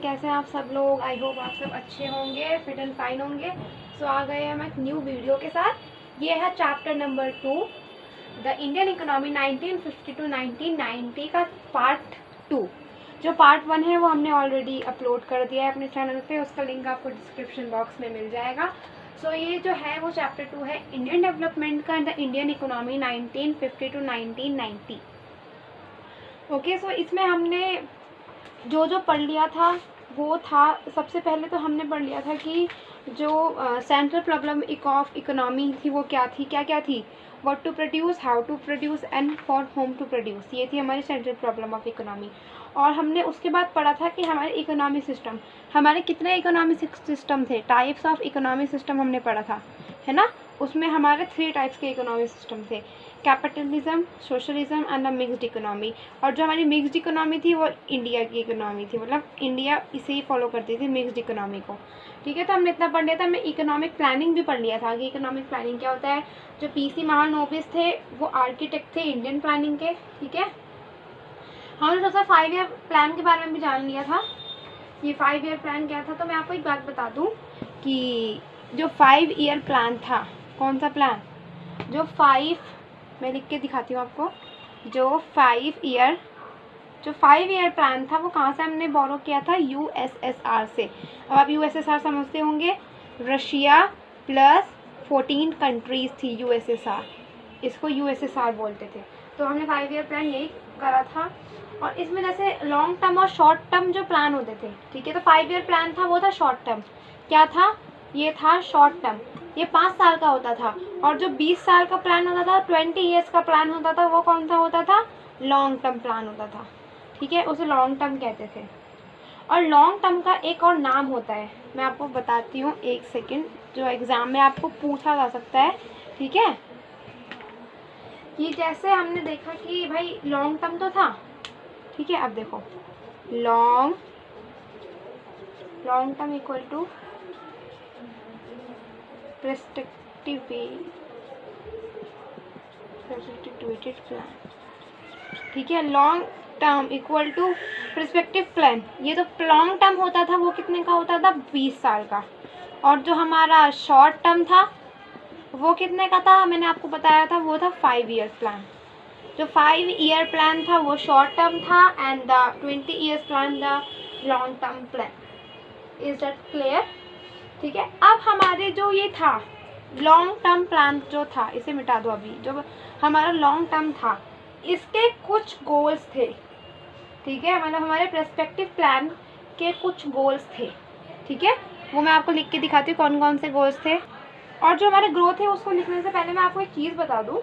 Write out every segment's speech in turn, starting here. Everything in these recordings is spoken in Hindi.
कैसे हैं आप सब लोग। आई होप आप सब अच्छे होंगे, फिट एंड फाइन होंगे। सो आ गए हम एक न्यू वीडियो के साथ। ये है chapter number 2, the Indian economy 1950 to 1990 का पार्ट 2। जो पार्ट 1 है वो हमने ऑलरेडी अपलोड कर दिया है अपने चैनल पे, उसका लिंक आपको डिस्क्रिप्शन बॉक्स में मिल जाएगा। सो ये जो है वो चैप्टर 2 है इंडियन डेवलपमेंट का, the Indian economy 1950 to 1990। Okay, so इसमें हमने जो पढ़ लिया था वो था, सबसे पहले तो हमने पढ़ लिया था कि जो सेंट्रल प्रॉब्लम ऑफ इकोनॉमी थी वो क्या थी, क्या थी, what to produce, how to produce and for whom to produce. ये थी हमारी सेंट्रल प्रॉब्लम ऑफ इकोनॉमी। और हमने उसके बाद पढ़ा था कि हमारे इकोनॉमी सिस्टम, हमारे कितने इकोनॉमी सिस्टम थे, टाइप्स ऑफ इकोनॉमी सिस्टम हमने पढ़ा था, है ना। उसमें हमारे 3 टाइप्स के इकोनॉमी सिस्टम थे, capitalism, socialism and the mixed economy. और जो हमारी मिक्स्ड इकोनॉमी थी वो इंडिया की इकोनॉमी थी, मतलब इंडिया इसे ही फॉलो करती थी, मिक्स्ड इकोनॉमी को। ठीक है, तो हमने इतना पढ़ लिया था। हमने इकोनॉमिक प्लानिंग भी पढ़ लिया था कि इकोनॉमिक प्लानिंग क्या होता है। जो पीसी महालनोबिस थे वो आर्किटेक्ट थे इंडियन प्लानिंग के। ठीक है, हमने थोड़ा सा 5 ईयर प्लान के बारे में भी जान लिया था। ये 5 ईयर प्लान क्या था, तो मैं आपको एक बात बता दूं कि जो 5 ईयर प्लान था, कौन सा प्लान, जो 5, मैं लिख के दिखाती हूँ आपको, जो 5 ईयर प्लान था वो कहाँ से हमने बोरो किया था, यूएसएसआर से। अब आप यूएसएसआर समझते होंगे, रशिया प्लस 14 कंट्रीज थी यूएसएसआर, इसको यूएसएसआर बोलते थे। तो हमने 5 ईयर प्लान यही करा था। और इसमें जैसे लॉन्ग टर्म और शॉर्ट टर्म जो प्लान होते थे, ठीक है, तो 5 ईयर प्लान था वो था शॉर्ट टर्म। क्या था, ये था शॉर्ट टर्म, ये 5 साल का होता था। और जो 20 साल का प्लान होता था, 20 ईयर्स का प्लान होता था, वो कौन सा होता था, लॉन्ग टर्म प्लान होता था। ठीक है, उसे लॉन्ग टर्म कहते थे। और लॉन्ग टर्म का एक और नाम होता है, मैं आपको बताती हूँ, एक सेकेंड, जो एग्ज़ाम में आपको पूछा जा सकता है। ठीक है, कि जैसे हमने देखा कि भाई लॉन्ग टर्म तो था, ठीक है, अब देखो long term equal to perspectivated plan. ठीक है, long term equal to perspective plan. ये तो लॉन्ग टर्म होता था वो कितने का होता था, 20 साल का। और जो हमारा शॉर्ट टर्म था वो कितने का था, मैंने आपको बताया था, वो था 5 ईयर प्लान। जो 5 ईयर प्लान था वो शॉर्ट टर्म था and the 20 years plan the long term plan. Is that clear. ठीक है, अब हमारे जो ये था लॉन्ग टर्म प्लान जो था, इसे मिटा दो अभी, जो हमारा लॉन्ग टर्म था इसके कुछ गोल्स थे। ठीक है, मतलब हमारे पर्सपेक्टिव प्लान के कुछ गोल्स थे। ठीक है, वो मैं आपको लिख के दिखाती हूँ कौन कौन से गोल्स थे। और जो हमारे ग्रोथ है उसको लिखने से पहले मैं आपको एक चीज़ बता दूँ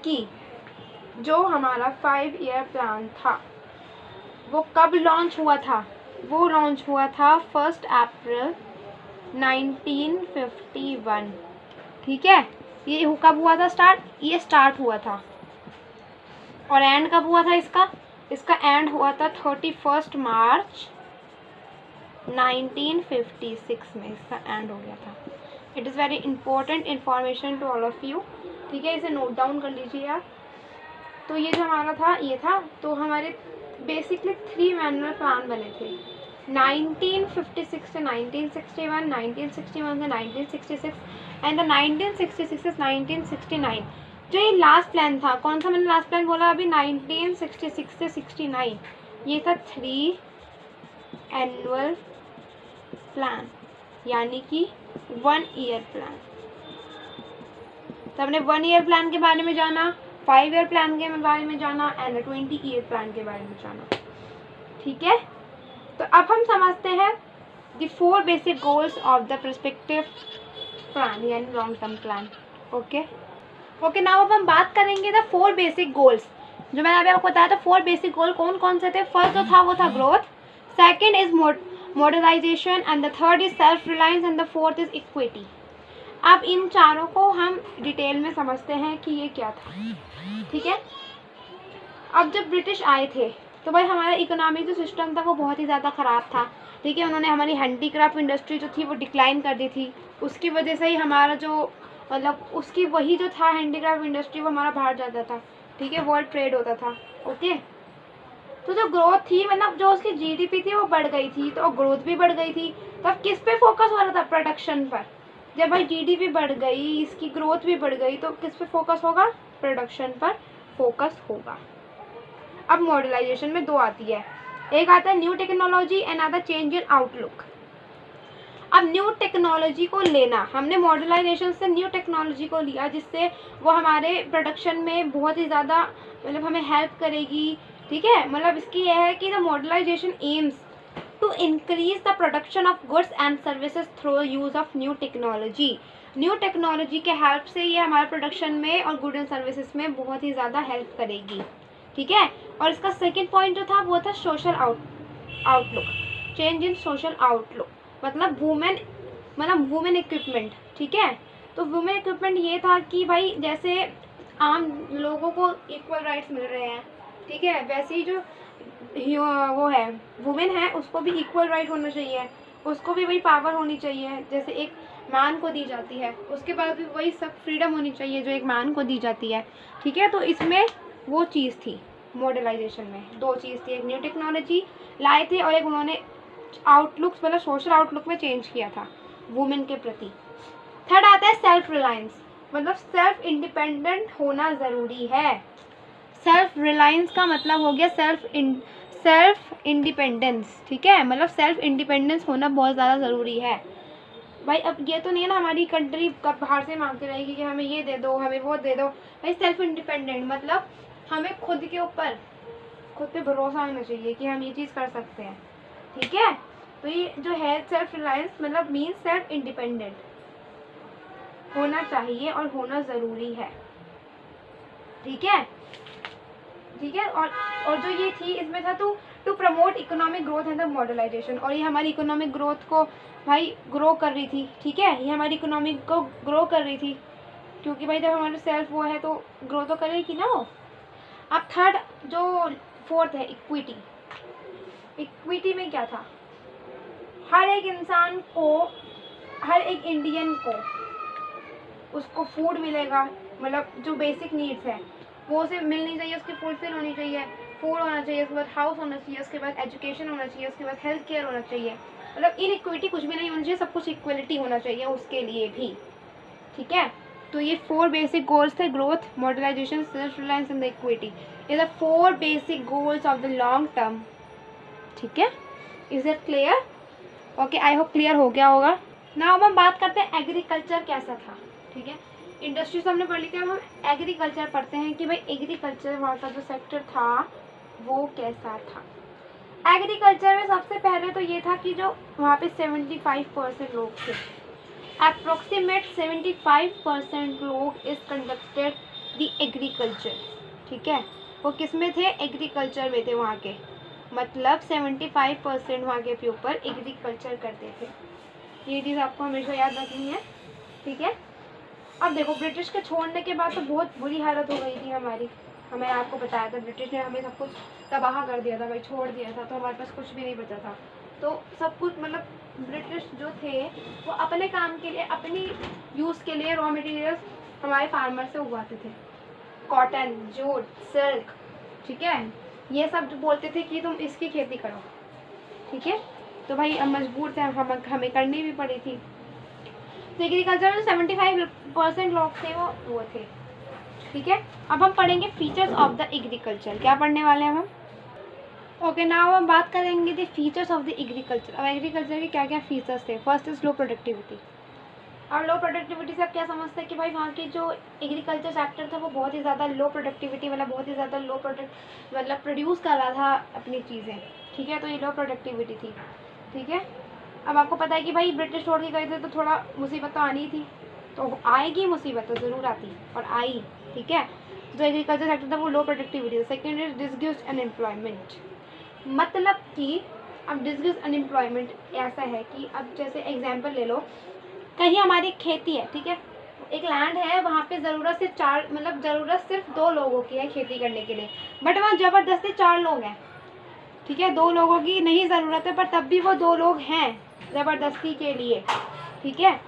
कि जो हमारा 5 ईयर प्लान था वो कब लॉन्च हुआ था, वो लॉन्च हुआ था 1 अप्रैल 1951। ठीक है, ये कब हुआ था स्टार्ट, ये स्टार्ट हुआ था। और एंड कब हुआ था इसका एंड हुआ था 31 मार्च 1956 में, इसका एंड हो गया था। It is very important information to all of you. ठीक है, इसे नोट डाउन कर लीजिए आप। तो ये जो हमारा था ये था, तो हमारे बेसिकली 3 मैनुअल प्लान बने थे, 1956 से 1961, 1961 से 1966 एंड द 1966 से 1969। जो ये लास्ट प्लान था, कौन सा मैंने लास्ट प्लान बोला अभी, 1966 से 69, ये था 3 एनुअल प्लान, यानी कि 1 ईयर प्लान। तो हमने 1 ईयर प्लान के बारे में जाना, 5 ईयर प्लान के बारे में जाना एंड 20 ईयर प्लान के बारे में जाना। ठीक है, तो अब हम समझते हैं the 4 basic goals of the perspective plan, यानी long term plan. Okay, now अब हम बात करेंगे द 4 बेसिक गोल्स। जो मैंने अभी आपको बताया था 4 बेसिक गोल कौन कौन से थे। फर्स्ट जो था वो था growth, second is modernisation and the third is self reliance and the fourth is equity. अब इन चारों को हम डिटेल में समझते हैं कि ये क्या था। ठीक है, अब जब ब्रिटिश आए थे तो भाई हमारा इकोनॉमिक जो सिस्टम था वो बहुत ही ज़्यादा ख़राब था। ठीक है, उन्होंने हमारी हैंडीक्राफ्ट इंडस्ट्री जो थी वो डिक्लाइन कर दी थी, उसकी वजह से ही हमारा जो मतलब उसकी वही जो था हैंडीक्राफ्ट इंडस्ट्री वो हमारा बाहर जाता था। ठीक है, वर्ल्ड ट्रेड होता था। ओके, तो जो ग्रोथ थी मतलब जो उसकी जीडीपी थी वो बढ़ गई थी, तो ग्रोथ भी बढ़ गई थी। तो अब किस पे फोकस हो रहा था? प्रोडक्शन पर। जब भाई जीडीपी बढ़ गई, इसकी ग्रोथ भी बढ़ गई, तो किस पे फोकस होगा? प्रोडक्शन पर फोकस होगा। अब मॉडर्नाइजेशन में दो आती है, एक आता है न्यू टेक्नोलॉजी एंड आता चेंज इन आउटलुक। अब न्यू टेक्नोलॉजी को लेना, हमने मॉडर्नाइजेशन से न्यू टेक्नोलॉजी को लिया जिससे वो हमारे प्रोडक्शन में बहुत ही ज़्यादा मतलब हमें हेल्प करेगी, ठीक है। मतलब इसकी यह है कि the modernisation aims to increase the production of goods and services through use of new technology. New technology के हेल्प से ये हमारे प्रोडक्शन में और गुड एंड सर्विसेज में बहुत ही ज़्यादा हेल्प करेगी, ठीक है। और इसका सेकेंड पॉइंट जो था वो था social outlook, change in social outlook, मतलब वुमेन इक्विपमेंट, ठीक है। तो वुमेन इक्विपमेंट ये था कि भाई जैसे आम लोगों को इक्वल राइट्स मिल रहे हैं, ठीक है, वैसे ही जो वो है वुमेन है उसको भी इक्वल राइट होना चाहिए, उसको भी वही पावर होनी चाहिए जैसे एक मैन को दी जाती है, उसके बाद भी वही सब फ्रीडम होनी चाहिए जो एक मैन को दी जाती है, ठीक है। तो इसमें वो चीज़ थी मॉडर्नाइजेशन में, दो चीज़ थी, एक न्यू टेक्नोलॉजी लाए थे और एक उन्होंने आउटलुक्स मतलब सोशल आउटलुक में चेंज किया था वुमेन के प्रति। थर्ड आता है सेल्फ रिलायंस, मतलब सेल्फ इंडिपेंडेंट होना ज़रूरी है। सेल्फ रिलायंस का मतलब हो गया सेल्फ इंडिपेंडेंस, ठीक है, मतलब सेल्फ इंडिपेंडेंस होना बहुत ज़्यादा ज़रूरी है। भाई अब ये तो नहीं है ना हमारी कंट्री कब बाहर से मांगती रहेगी कि हमें ये दे दो, हमें वो दे दो। भाई सेल्फ इंडिपेंडेंट मतलब हमें खुद के ऊपर, खुद पे भरोसा होना चाहिए कि हम ये चीज़ कर सकते हैं, ठीक है। तो ये जो है सेल्फ रिलायंस मतलब मीन्स सेल्फ इंडिपेंडेंट होना चाहिए और होना ज़रूरी है, ठीक है, ठीक है। और जो ये थी इसमें था to promote economic growth and the modernisation, और ये हमारी इकोनॉमिक ग्रोथ को भाई ग्रो कर रही थी, ठीक है, ये हमारी इकोनॉमिक को ग्रो कर रही थी क्योंकि भाई जब हमारे सेल्फ वो है तो ग्रो तो करेगी ना वो। अब थर्ड जो फोर्थ है इक्विटी। इक्विटी में क्या था? हर एक इंसान को, हर एक इंडियन को उसको फूड मिलेगा, मतलब जो बेसिक नीड्स है वो उसे मिलनी चाहिए, उसकी फुलफिल होनी चाहिए, फूड होना चाहिए, उसके बाद हाउस होना चाहिए, उसके बाद एजुकेशन होना चाहिए, उसके बाद हेल्थ केयर होना चाहिए, मतलब इनइक्विटी कुछ भी नहीं होना चाहिए, सब कुछ इक्वलिटी होना चाहिए उसके लिए भी, ठीक है। तो ये 4 बेसिक गोल्स थे, growth, modernisation, self reliance and the equity. ये the 4 basic goals of the long term, ठीक है। Is it clear? Okay, I hope clear हो गया होगा। नाउ हम बात करते हैं एग्रीकल्चर कैसा था, ठीक है। इंडस्ट्री तो हमने पढ़ ली थी, अब हम एग्रीकल्चर पढ़ते हैं कि भाई एग्रीकल्चर वहाँ का जो सेक्टर था वो कैसा था। एग्रीकल्चर में सबसे पहले तो ये था कि जो वहाँ पे 75% लोग थे, अप्रोक्सीमेट 75% लोग इस कंडक्टेड दी एग्रीकल्चर, ठीक है। वो किस में थे? एग्रीकल्चर में थे वहाँ के, मतलब 75% वहाँ के पीपल एग्रीकल्चर करते थे। ये चीज़ आपको हमेशा याद रखनी है, ठीक है। अब देखो ब्रिटिश के छोड़ने के बाद तो बहुत बुरी हालत हो गई थी हमारी, हमें आपको बताया था ब्रिटिश ने हमें सब कुछ तबाह कर दिया था भाई, छोड़ दिया था, तो हमारे पास कुछ भी नहीं बचा था। तो सब कुछ मतलब ब्रिटिश जो थे वो अपने काम के लिए, अपनी यूज़ के लिए रॉ मटेरियल्स हमारे फार्मर से उगाते थे, कॉटन, जूट, सिल्क, ठीक है। ये सब जो बोलते थे कि तुम इसकी खेती करो, ठीक है। तो भाई अब मजबूर थे हमें करनी भी पड़ी थी। तो एग्रीकल्चर में 75% लोग थे वो थे, ठीक है। अब हम पढ़ेंगे फीचर्स ऑफ द एग्रीकल्चर। क्या पढ़ने वाले हैं हम? ओके, नाउ हम बात करेंगे the features of the agriculture. अब एग्रीकल्चर के क्या क्या फीचर्स थे? First is low productivity. और लो प्रोडक्टिविटी से आप क्या समझते हैं कि भाई वहाँ की जो एग्रीकल्चर सेक्टर था वो बहुत ही ज़्यादा लो प्रोडक्टिविटी मतलब बहुत ही ज़्यादा लो मतलब प्रोड्यूस कर रहा था अपनी चीज़ें, ठीक है। तो ये लो प्रोडक्टिविटी थी, ठीक है। अब आपको पता है कि भाई ब्रिटिश छोड़ के गए थे तो थोड़ा मुसीबत तो आनी थी, तो आएगी मुसीबत तो ज़रूर आती और आई, ठीक है। जो एग्रीकल्चर सेक्टर था वो low productivity. Second is disguise unemployment, मतलब कि अब डिसग्यूज अनएम्प्लॉयमेंट ऐसा है कि अब जैसे एग्जाम्पल ले लो, कहीं हमारी खेती है, ठीक है, एक लैंड है, वहाँ पे ज़रूरत सिर्फ ज़रूरत सिर्फ 2 लोगों की है खेती करने के लिए, बट वहाँ ज़बरदस्ती 4 लोग हैं, ठीक है। 2 लोगों की नहीं ज़रूरत है पर तब भी वो 2 लोग हैं ज़बरदस्ती के लिए, ठीक है।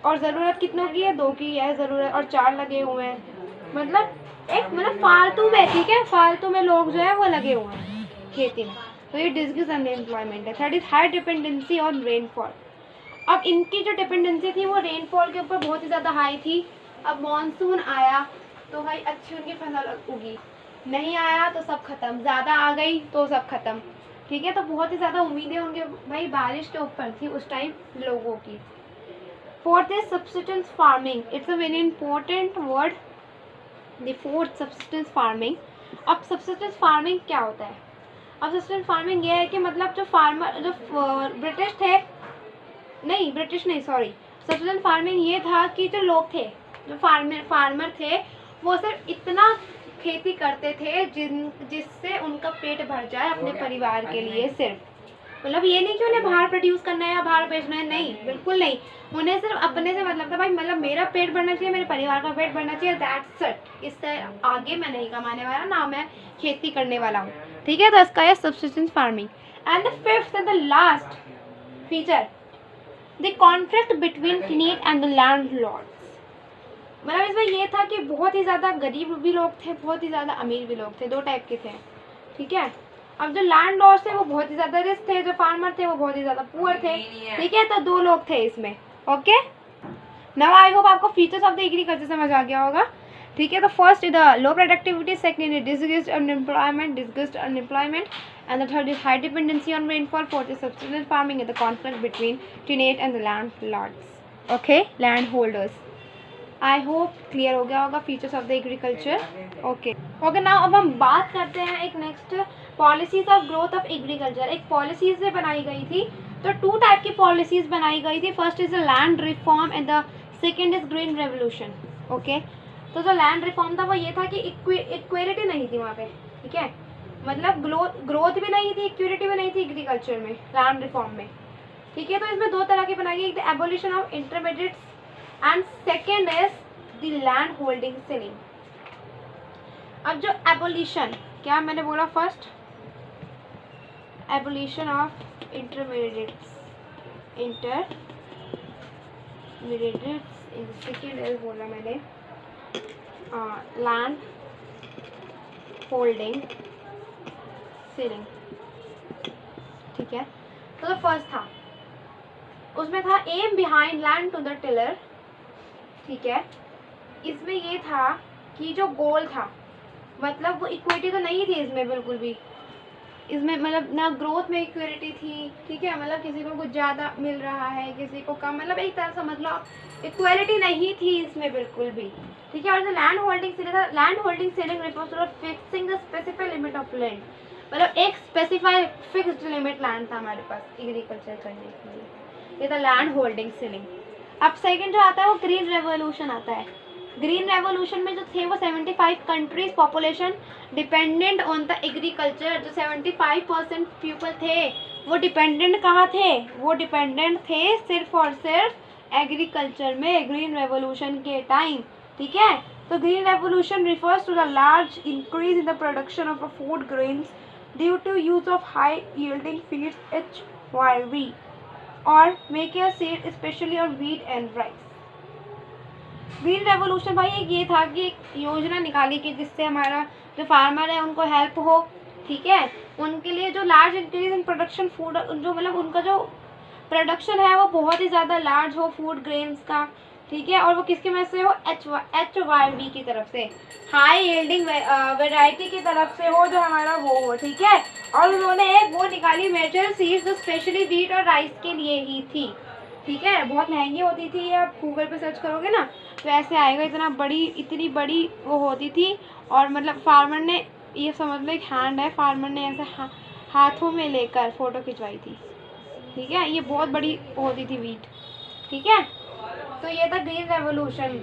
और ज़रूरत कितनों की है? 2 की है ज़रूरत और 4 लगे हुए हैं, मतलब एक फालतू में, ठीक है, फालतू में लोग जो है वो लगे हुए हैं, खेती में, तो ये डिसग्यूज अनएम्प्लॉयमेंट है। Third is high dependency on rainfall. अब इनकी जो डिपेंडेंसी थी वो रेनफॉल के ऊपर बहुत ही ज़्यादा हाई थी। अब मानसून आया तो भाई अच्छी उनकी फसल उगी, नहीं आया तो सब खत्म, ज़्यादा आ गई तो सब खत्म, ठीक है। तो बहुत ही ज़्यादा उम्मीदें उनके भाई बारिश के ऊपर थी उस टाइम लोगों की। Fourth is subsistence farming, it's a very important word, the fourth subsistence farming. अब सब्सिस्टेंस फार्मिंग क्या होता है? अब सब्सिस्टेंस फार्मिंग ये है कि मतलब जो फार्मर, जो ब्रिटिश थे, नहीं ब्रिटिश नहीं सॉरी, सब्सिस्टेंस फार्मिंग ये था कि जो लोग थे, जो फार्मर थे, वो सिर्फ इतना खेती करते थे जिससे उनका पेट भर जाए अपने परिवार के लिए सिर्फ। मतलब ये नहीं कि उन्हें बाहर प्रोड्यूस करना है या बाहर बेचना है, नहीं बिल्कुल नहीं, उन्हें सिर्फ अपने से मतलब था भाई, मतलब मेरा पेट भरना चाहिए, मेरे परिवार का पेट भरना चाहिए, दैट्स इट। इससे आगे मैं नहीं कमाने वाला, ना मैं खेती करने वाला हूँ, ठीक है। तो इसका है subsistence farming. And the fifth and the last feature, the conflict between need and the landlords. मतलब इसमें ये था कि बहुत ही ज़्यादा गरीब भी लोग थे, बहुत ही ज़्यादा अमीर भी लोग थे, दो टाइप के थे, ठीक है। अब जो लैंड लॉर्ड्स थे वो बहुत ही ज़्यादा रिच थे, जो फार्मर थे वो बहुत ही ज़्यादा पुअर थे, ठीक है। तो दो लोग थे इसमें, ओके। नाउ आई होप आपको फीचर्स ऑफ द एग्रीकल्चर समझ आ गया होगा, ठीक है। तो first is the low productivity, second is disguised unemployment, and the third is high dependency on rainfall, fourth is subsistence farming and the conflict between tenant and the landlords, okay, landholders. I hope clear हो गया होगा features of the agriculture, okay okay. Now अब हम बात करते हैं एक next policies of growth of agriculture. एक पॉलिसीज से बनाई गई थी, तो टू टाइप की पॉलिसीज बनाई गई थी। First is the land reform and the second is green revolution, okay. तो जो लैंड रिफॉर्म था वो ये था कि इक्वेलिटी नहीं थी वहाँ पे, ठीक है, मतलब ग्रोथ भी नहीं थी, इक्विटी भी नहीं थी एग्रीकल्चर में, लैंड रिफॉर्म में, ठीक है। तो इसमें दो तरह की बनाई गई, एक the abolition of intermediates and second is the land holding selling. अब जो एबोलिशन, क्या मैंने बोला first, abolition of intermediates, second is बोला मैंने लैंड होल्डिंग सेलिंग, ठीक है। तो जो फर्स्ट था उसमें था aim behind land to the tiller, ठीक है। इसमें ये था कि जो गोल था, मतलब वो इक्विटी तो नहीं थी इसमें बिल्कुल भी, इसमें मतलब ना ग्रोथ में इक्विटी थी, ठीक है, मतलब किसी को कुछ ज़्यादा मिल रहा है किसी को कम, मतलब एक तरह से मतलब इक्वालिटी नहीं थी इसमें बिल्कुल भी, ठीक है। और जो लैंड होल्डिंग सेलिंग था, land holding ceiling refers to fixing the specific limit of land, मतलब एक स्पेसिफाइड फिक्स्ड लिमिट लैंड था हमारे पास एग्रीकल्चर करने के लिए, ये था लैंड होल्डिंग सेलिंग। अब सेकंड जो आता है वो ग्रीन रेवोल्यूशन आता है। ग्रीन रेवोल्यूशन में जो थे वो 75 countries population dependent on the agriculture, जो 75% पीपल थे वो डिपेंडेंट कहाँ थे, वो डिपेंडेंट थे सिर्फ और सिर्फ एग्रीकल्चर में ग्रीन रेवोल्यूशन के टाइम, ठीक है। तो green revolution refers to the large increase in the production of food grains due to use of high yielding seeds HYV और मेकियर seed especially on wheat and rice. Green revolution भाई एक ये था कि एक योजना निकाली कि जिससे हमारा जो फार्मर है उनको हेल्प हो, ठीक है, उनके लिए जो large increase in production food, जो मतलब उनका जो प्रोडक्शन है वो बहुत ही ज़्यादा लार्ज हो फूड ग्रेन्स का, ठीक है। और वो किसकी वजह से हो, HYV की तरफ से, हाई यील्डिंग वेराइटी की तरफ से हो, जो हमारा वो हो, ठीक है। और उन्होंने एक वो निकाली मेजर सीड्स जो स्पेशली व्हीट और राइस के लिए ही थी, ठीक है। बहुत महंगी होती थी, ये आप गूगल पे सर्च करोगे ना तो ऐसे आएगा, इतनी बड़ी वो होती थी। और मतलब फार्मर ने, ये समझ लो एक हैंड है, फार्मर ने ऐसे हाथों में लेकर फ़ोटो खिंचवाई थी, ठीक है। ये बहुत बड़ी होती थी व्हीट, ठीक है। तो ये था ग्रीन रेवोल्यूशन,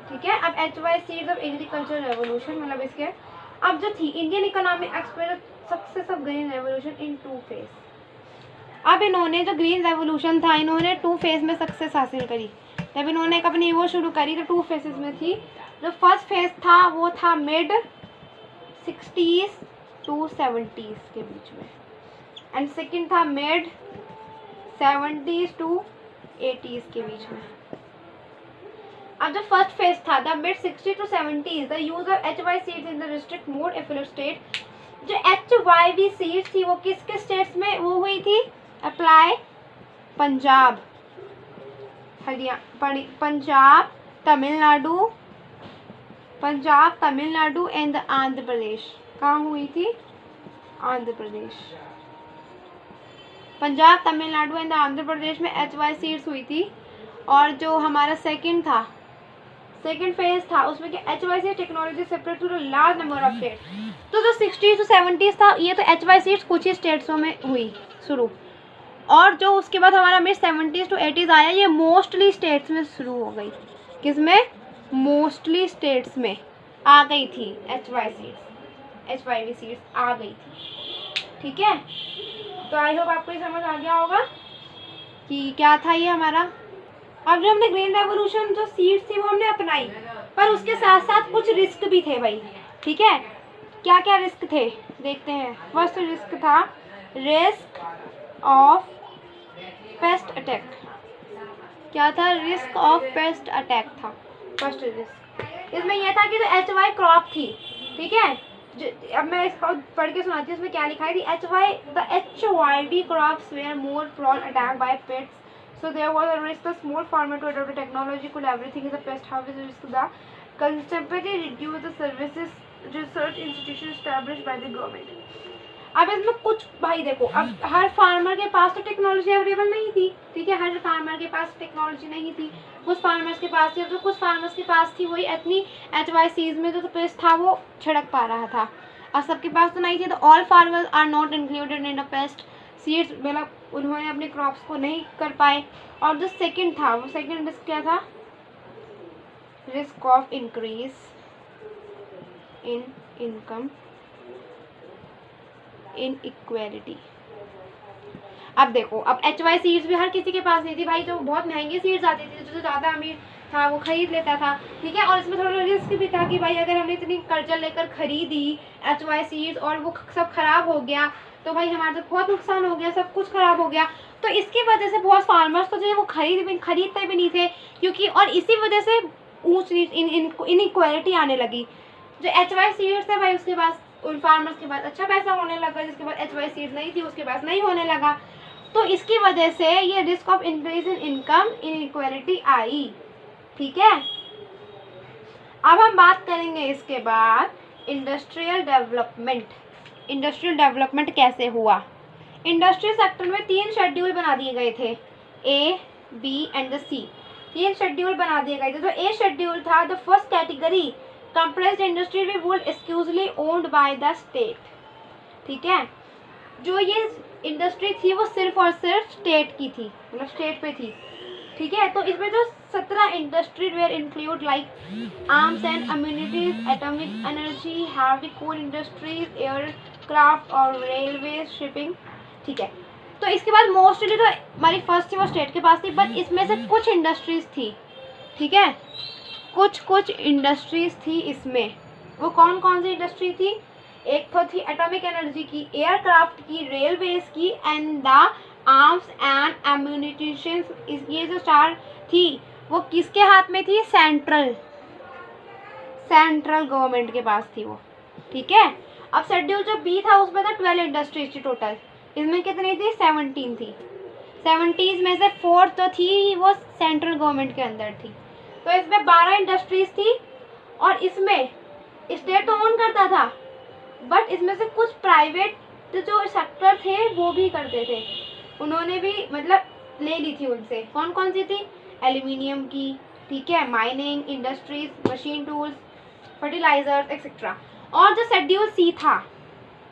ठीक है। अब HY seeds of agriculture revolution, मतलब इसके अब जो थी Indian economic experiment success of green revolution in 2 phase. अब इन्होंने जो ग्रीन रेवोल्यूशन था इन्होंने 2 फेज में सक्सेस हासिल करी। जब इन्होंने अपनी वो शुरू करी तो 2 फेजेस में थी। जो फर्स्ट फेज था वो था मिड 60s to 70s के बीच में, एंड सेकंड था मिड 70s to 80s के बीच में। अब जो फर्स्ट फेज था the mid 60 to 70s the use of HY seeds in the restrict mode एफिलो स्टेट जो HYV सीट थी वो किस किस स्टेट्स में वो हुई थी अप्लाई? पंजाब, हरियाणा, पंजाब, तमिलनाडु एंड आंध्र प्रदेश। कहाँ हुई थी? आंध्र प्रदेश। पंजाब, तमिलनाडु एंड आंध्र प्रदेश में HY सीट्स हुई थी। और जो हमारा सेकंड फेज था उसमें कि HY seed technology separate to large number of state. तो जो 60s to 70s था ये तो HY सीट्स कुछ ही स्टेट्सों में हुई शुरू, और जो उसके बाद हमारा मिड 70s to 80s आया ये मोस्टली स्टेट्स में शुरू हो गई। किसमें? मोस्टली स्टेट्स में आ गई थी HYV सीट्स आ गई थी। ठीक है, तो आई होप आपको ये समझ आ गया होगा कि क्या था ये हमारा। अब जो हमने ग्रीन रेवोल्यूशन जो सीड्स थी वो हमने अपनाई, पर उसके साथ साथ कुछ रिस्क भी थे भाई। ठीक है, क्या क्या रिस्क थे देखते हैं। फर्स्ट रिस्क था रिस्क ऑफ पेस्ट अटैक। क्या था? रिस्क ऑफ पेस्ट अटैक था फर्स्ट रिस्क। इसमें यह था कि जो HY क्रॉप थी, ठीक है, अब मैं इसको पढ़ के सुनाती हूँ। इसमें क्या लिखा है? The HYV crops were more prone attack by pests, so there was a risk the small farmer to adopt the technology could everything is a pest harvest risk the constantly reduce the services research institution established by the government। अब इसमें कुछ भाई देखो, अब हर फार्मर के पास तो टेक्नोलॉजी अवेलेबल नहीं थी। ठीक है, हर फार्मर के पास टेक्नोलॉजी नहीं थी, कुछ फार्मर्स के पास थी। तो कुछ फार्मर्स के पास थी वही इतनी HY सीज में जो पेस्ट था वो छिड़क पा रहा था, और सबके पास तो नहीं थी। तो all farmers are not included in the pest seeds, मतलब उन्होंने अपने क्रॉप्स को नहीं कर पाए। और जो सेकंड था वो सेकंड रिस्क क्या था? Risk of increase in income inequality. अब देखो, अब HY सीड्स भी हर किसी के पास नहीं थी भाई, जो बहुत महंगी सीड्स आती थी, जो ज़्यादा अमीर था वो खरीद लेता था। ठीक है, और इसमें थोड़ा रिस्क भी था कि भाई अगर हमने इतनी कर्जा लेकर खरीदी HY सीड्स और वो सब खराब हो गया तो भाई हमारा तो बहुत नुकसान हो गया, सब कुछ खराब हो गया। तो इसकी वजह से बहुत फार्मर्स तो जो है वो खरीदते भी नहीं थे, क्योंकि और इसी वजह से ऊंच नीच इनइक्वालिटी आने लगी। जो HY सीड्स है भाई उसके पास, उन फार्मर्स के पास अच्छा पैसा होने लगा, जिसके पास HY सीड्स नहीं थी उसके पास नहीं होने लगा। तो इसकी वजह से ये risk of increase in income inequality आई। ठीक है, अब हम बात करेंगे इसके बाद इंडस्ट्रियल डेवलपमेंट। इंडस्ट्रियल डेवलपमेंट कैसे हुआ? इंडस्ट्रियल सेक्टर में 3 शेड्यूल बना दिए गए थे, A, B and C। 3 schedule बना दिए गए थे। तो A शेड्यूल था the first category compressed industry we would exclusively owned by the state. ठीक है, जो ये इंडस्ट्री थी वो सिर्फ और सिर्फ स्टेट की थी, मतलब स्टेट पे थी। ठीक है, तो इसमें जो 17 industry were include like arms and ammunitions, atomic energy, heavy coal industries, aircraft और रेलवे, शिपिंग। ठीक है, तो इसके बाद मोस्टली तो हमारी फर्स्ट थी वो स्टेट के पास थी, बट इसमें से कुछ इंडस्ट्रीज थी। ठीक है, कुछ इंडस्ट्रीज थी इसमें। वो कौन कौन सी इंडस्ट्री थी? एक तो थी एटॉमिक एनर्जी की, एयरक्राफ्ट की, रेलवेज की and the arms and ammunitions. ये जो 4 थी वो किसके हाथ में थी? सेंट्रल गवर्नमेंट के पास थी वो। ठीक है, अब शेड्यूल जो बी था उसमें था 12 इंडस्ट्रीज थी टोटल। इसमें कितनी थी? 17 थी। 70s में से 4 तो थी वो सेंट्रल गवर्नमेंट के अंदर थी। तो इसमें 12 इंडस्ट्रीज थी, और इसमें स्टेट तो ओन करता था, बट इसमें से कुछ प्राइवेट जो सेक्टर थे वो भी करते थे, उन्होंने भी मतलब ले ली थी उनसे। कौन कौन सी थी? एल्यूमिनियम की, ठीक है, mining industries, machine tools, fertilisers etcetera. और जो शेड्यूल सी था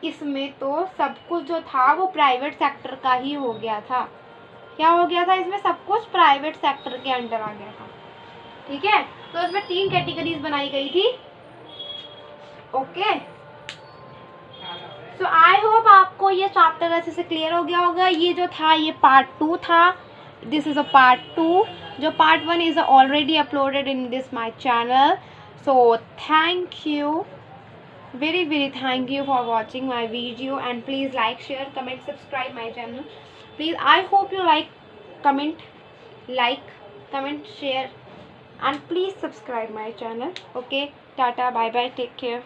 इसमें तो सब कुछ जो था वो प्राइवेट सेक्टर का ही हो गया था। क्या हो गया था? इसमें सब कुछ प्राइवेट सेक्टर के अंडर आ गया था। ठीक है, तो इसमें 3 कैटेगरीज बनाई गई थी। ओके, तो आई होप आपको ये चैप्टर अच्छे से क्लियर हो गया होगा। ये जो था ये पार्ट 2 था, दिस इज अ पार्ट 2। जो part 1 is already uploaded in this my channel. So thank you, very thank you for watching my video, and please like, share, comment, subscribe my channel. Please, I hope you like, comment, share, and please subscribe my channel. Okay, tata, bye bye, take care.